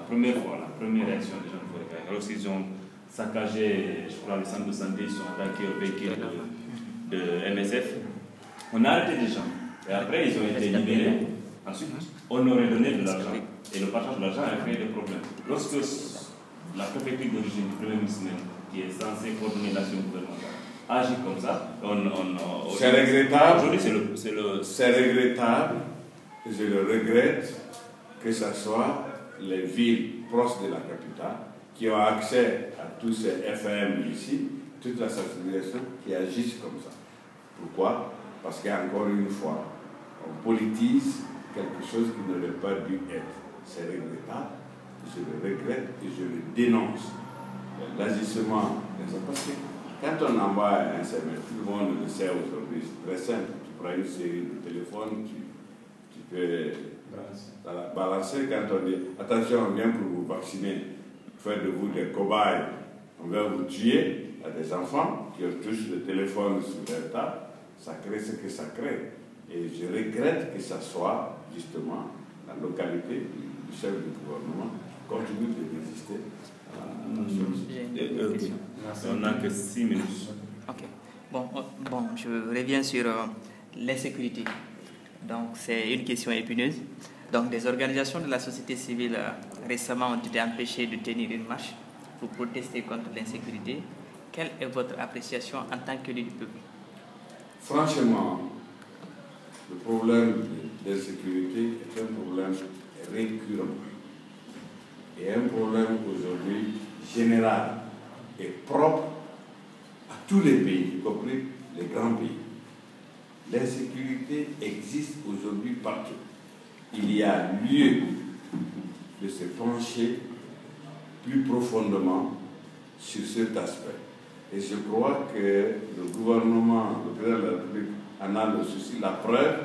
première fois, la première réaction des gens de Forêt, lorsqu'ils ont saccagé, je crois, le centre de santé, ils sont attaqués au véhicule de MSF, on a arrêté les gens. Et après, ils ont été libérés. Ensuite, on aurait donné de l'argent. Et le partage de l'argent a créé des problèmes. Lorsque la préfecture d'origine du Premier ministre, qui est censée coordonner l'action gouvernementale, agit comme ça, c'est regrettable. Aujourd'hui, c'est regrettable. Je le regrette que ce soit les villes proches de la capitale qui ont accès à tous ces FM ici, toute la sensibilisation, qui agissent comme ça. Pourquoi? Parce qu'encore une fois, on politise quelque chose qui n'aurait pas dû être. C'est regrettable, je le regrette et je le dénonce. L'agissement, parce que quand on envoie un SMS, tout le monde le sait aujourd'hui, c'est très simple. Tu prends une série de téléphones, tu peux balancer quand on dit attention, on vient pour vous vacciner, faire de vous des cobayes, on va vous tuer, à des enfants qui ont tous le téléphone sur leur table, ça crée ce que ça crée. Et je regrette que ça soit justement la localité du chef du gouvernement qui continue de résister à la chose. On n'a que 6 minutes. Ok. Bon, je reviens sur l'insécurité. Donc, c'est une question épineuse. Donc, des organisations de la société civile récemment ont été empêchées de tenir une marche pour protester contre l'insécurité. Quelle est votre appréciation en tant qu'élu du peuple? Franchement, le problème d'insécurité est un problème récurrent et un problème aujourd'hui général et propre à tous les pays, y compris les grands pays. L'insécurité existe aujourd'hui partout. Il y a lieu de se pencher plus profondément sur cet aspect. Et je crois que le gouvernement, le président de la République, en a le souci. La preuve,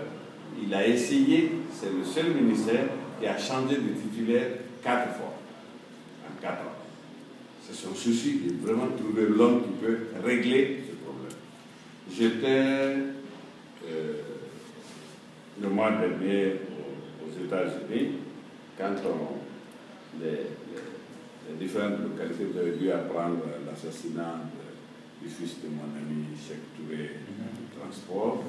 il a essayé, c'est le seul ministère qui a changé de titulaire 4 fois, en 4 ans. C'est son souci de vraiment trouver l'homme qui peut régler ce problème. J'étais le mois dernier aux États-Unis, quand les différentes localités, vous avez dû apprendre l'assassinat du fils de mon ami Cheikh Touré du transport.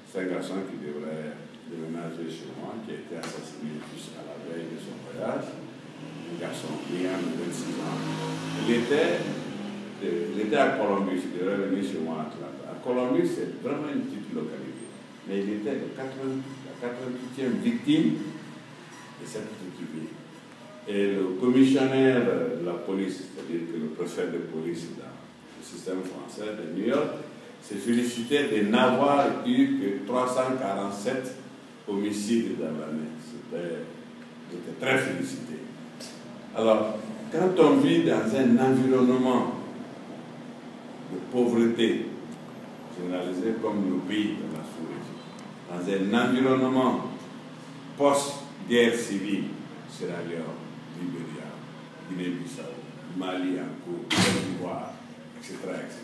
C'est un garçon qui devrait déménager chez moi, qui a été assassiné juste à la veille de son voyage. Un garçon brillant de 26 ans. Il était à Columbus, il devrait venir chez moi à Atlanta. À Columbus, c'est vraiment une petite localité. Mais il était la 88e victime de cette petite ville. Et le commissionnaire de la police, c'est-à-dire que le préfet de police dans le système français de New York, s'est félicité de n'avoir eu que 347 homicides dans l'année. J'étais très félicité. Alors, quand on vit dans un environnement de pauvreté, généralisé comme nos pays de la sous-région, dans un environnement post-guerre civile, Sierra Leone, Libéria, Guinée-Bissau, Mali en cours, Côte d'Ivoire, etc., etc.,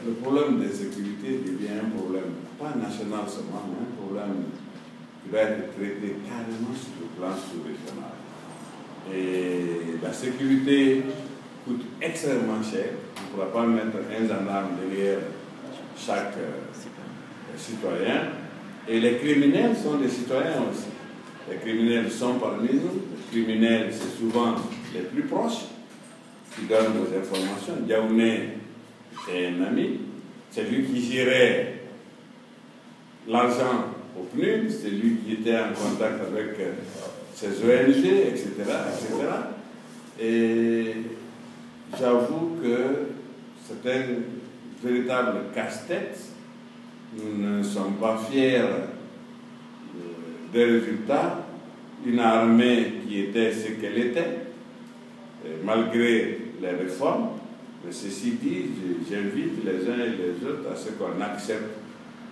le problème de sécurité devient un problème, pas national seulement, mais un problème qui va être traité carrément sur le plan sous-régional. Et la sécurité coûte extrêmement cher. On ne pourra pas mettre un gendarme derrière chaque citoyen. Et les criminels sont des citoyens aussi. Les criminels sont parmi nous. Les criminels, c'est souvent les plus proches qui donnent nos informations. Diaoune est un ami. C'est lui qui gérait l'argent au PNUD. C'est lui qui était en contact avec ces ONG, etc., etc. Et j'avoue que c'est un véritable casse-tête. Nous ne sommes pas fiers des résultats. Une armée qui était ce qu'elle était, malgré les réformes. Mais ceci dit, j'invite les uns et les autres à ce qu'on accepte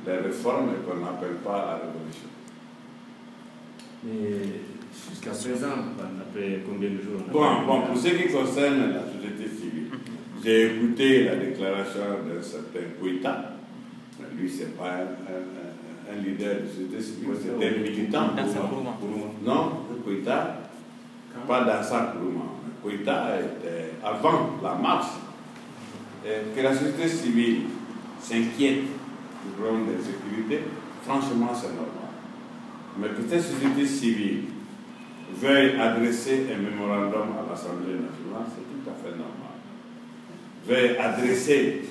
les réformes et qu'on n'appelle pas à la révolution. Mais jusqu'à présent, après combien de jours? Bon, pour ce qui concerne la société civile, j'ai écouté la déclaration d'un certain Koïta. Lui, ce n'est pas un leader de société civile, c'est un militant. Pour moi. Non, Koïta, pas dans ça pour moi. Koïta était avant la marche. Que la société civile s'inquiète du problème de sécurité, franchement c'est normal. Mais que cette société civile veuille adresser un mémorandum à l'Assemblée nationale, c'est tout à fait normal. Veuille adresser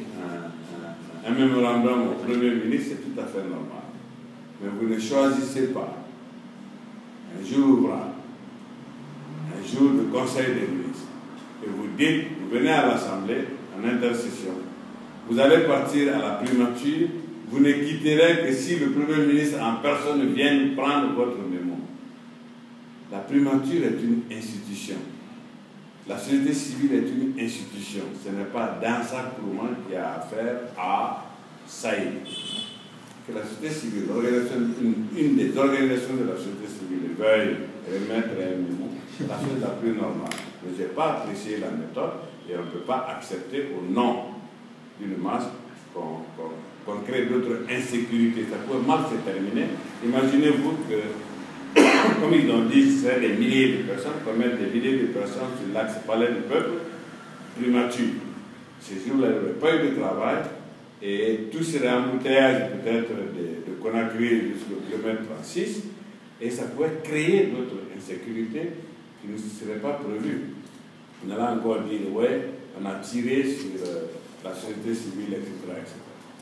un mémorandum au Premier ministre, c'est tout à fait normal. Mais vous ne choisissez pas un jour ouvrable, un jour de conseil des ministres, et vous dites, vous venez à l'Assemblée en intercession, vous allez partir à la primature, vous ne quitterez que si le Premier ministre en personne vienne prendre votre mémo. La primature est une institution. La société civile est une institution. Ce n'est pas dans sa courant qui a affaire à Saïd. Que la société civile, une des organisations de la société civile veuille remettre un mémo, c'est la chose la plus normale. Mais je n'ai pas apprécié la méthode et on ne peut pas accepter au nom d'une masse qu'on crée d'autres insécurités. Ça peut mal se terminer. Imaginez-vous que, comme ils ont dit, ce seraient des milliers de personnes, qu'on mette des milliers de personnes sur l'axe palais du peuple, primature. Ces jours-là, il n'y aurait pas eu de travail et tout serait embouteillage peut-être de Conakry jusqu'au kilomètre 36 et ça pourrait créer d'autres insécurités qui ne seraient pas prévues. On allait encore dire, ouais, on a tiré sur la société civile, etc.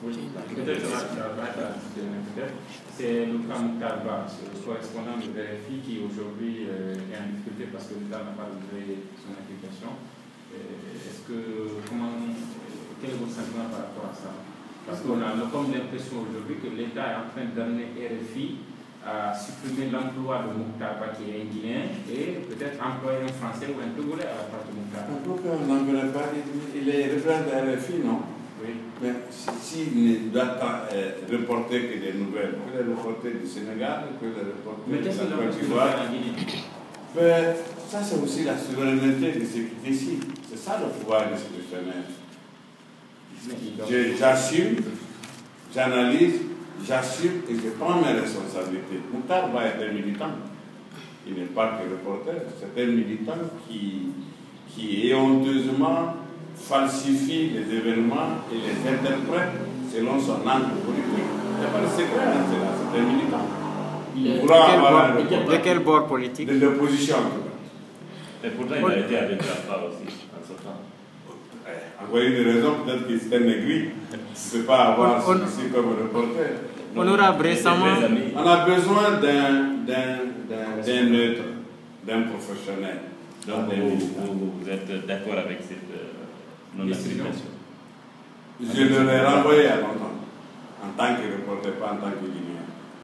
Oui, peut-être c'est le cas Mouktarba, le correspondant de VRFI qui aujourd'hui est en difficulté parce que l'État n'a pas livré son application. Quel est votre sentiment par rapport à ça? Parce qu'on a comme l'impression aujourd'hui que l'État est en train d'amener RFI à supprimer l'emploi de Mouktarba qui est un Guinéen et peut-être employer un Français ou un Togolais à la place de Mouktarba. Pourquoi on n'en connaît pas? Il est représentant de RFI, non? Oui. Mais s'il ne doit pas reporter que des nouvelles, que les reporter du Sénégal, que les reporter de la Côte d'Ivoire. Mais ça, c'est aussi la souveraineté de ce qui décide. C'est ça le pouvoir discrétionnaire. J'assume, j'analyse, j'assume et je prends mes responsabilités. Mouktarba est un militant. Il n'est pas que reporter. C'est un militant qui honteusement falsifie les événements et les interprète selon son angle politique. Il n'y a pas de secret dans cela, c'est un militant. De quel bord politique? De l'opposition. Et pourtant, il a été avec la FA aussi, en ce temps. Encore une raison, peut-être qu'il s'est négri. Il ne peut pas avoir ceci comme reporter. Honorable, récemment, on a besoin d'un neutre, d'un professionnel. Donc, vous êtes d'accord avec cette non-application? Je l'aurais renvoyé à longtemps, en tant que reporter, pas en tant que Guinéen.